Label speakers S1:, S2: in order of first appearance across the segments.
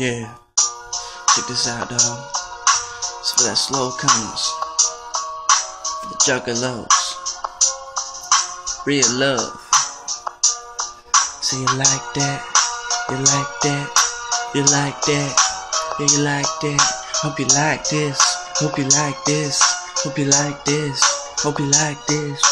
S1: Yeah, check this out, dog. It's for that slow comers, for the juggalos, real love. So you like that, you like that, you like that, yeah, you like that. Hope you like this, hope you like this, hope you like this, hope you like this.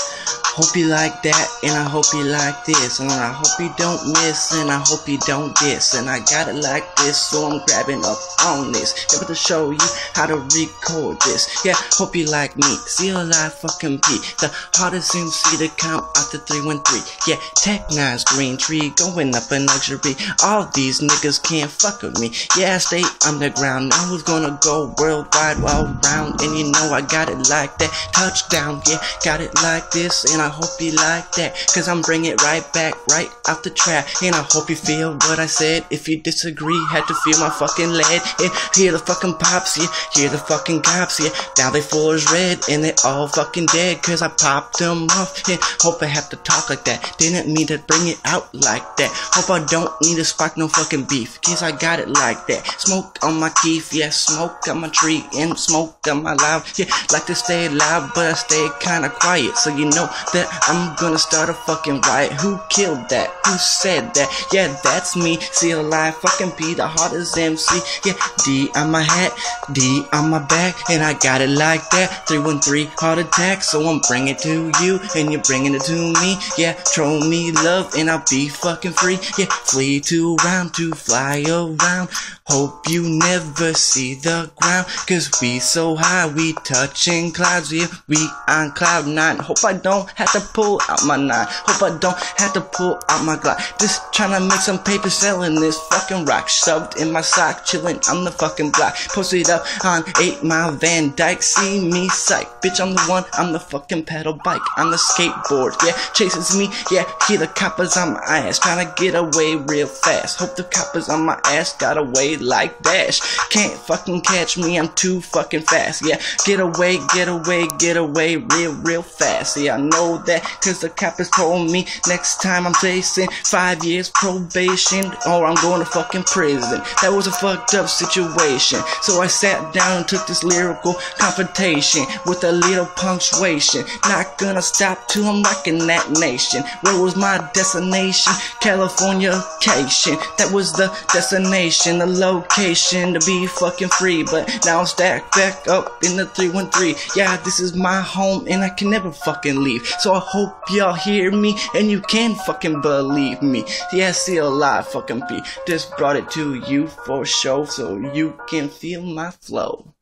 S1: Hope you like that, and I hope you like this, and I hope you don't miss, and I hope you don't diss, and I got it like this, so I'm grabbing up on this, able to show you how to record this. Yeah, hope you like me, CLI fucking P, the hardest MC to count out the 313. Yeah, Tech Nine's green tree, going up in luxury, all these niggas can't fuck with me. Yeah, I stay underground, I was gonna go worldwide all around, and you know I got it like that, touchdown, yeah, got it like this, and I hope you like that, cause I'm bringing it right back, right off the track. And I hope you feel what I said. If you disagree, had to feel my fucking lead. And hear the fucking pops, yeah, hear the fucking cops, yeah. Now they full as red, and they all fucking dead, cause I popped them off. And hope I have to talk like that, didn't mean to bring it out like that. Hope I don't need to spark no fucking beef, cause I got it like that. Smoke on my keef, yeah, smoke on my tree, and smoke on my loud. Yeah, like to stay loud, but I stay kinda quiet, so you know that I'm gonna start a fucking riot. Who killed that? Who said that? Yeah, that's me. CLI fucking P, the hardest MC. Yeah, D on my hat, D on my back, and I got it like that. 313 heart attack, so I'm bringing it to you, and you're bringing it to me. Yeah, throw me love, and I'll be fucking free. Yeah, flee to around to fly around. Hope you never see the ground, cause we so high, we touching clouds. Yeah, we on cloud 9. Hope I don't have to pull out my 9. Hope I don't have to pull out my Glock. Just tryna make some paper selling this fucking rock. Shoved in my sock, chilling on the fucking block. Posted up on 8 Mile Van Dyke. See me psych, bitch, I'm the one. I'm the fucking pedal bike on the skateboard. Yeah, chases me. Yeah, hear the coppers on my ass, tryna get away real fast. Hope the coppers on my ass got away like Dash. Can't fucking catch me, I'm too fucking fast. Yeah, get away, get away, get away real fast. Yeah, I know that, cause the coppers told me next time I'm facing 5 years probation, or I'm going to fucking prison. That was a fucked up situation, so I sat down and took this lyrical confrontation with a little punctuation. Not gonna stop till I'm rocking that nation. Where was my destination? California-cation. That was the destination, the location to be fucking free. But now I'm stacked back up in the 313. Yeah, this is my home, and I can never fucking leave. So I hope y'all hear me, and you can fucking believe me. Yeah, CLI fucking P, just brought it to you for show, so you can feel my flow.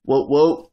S1: Whoa, whoa.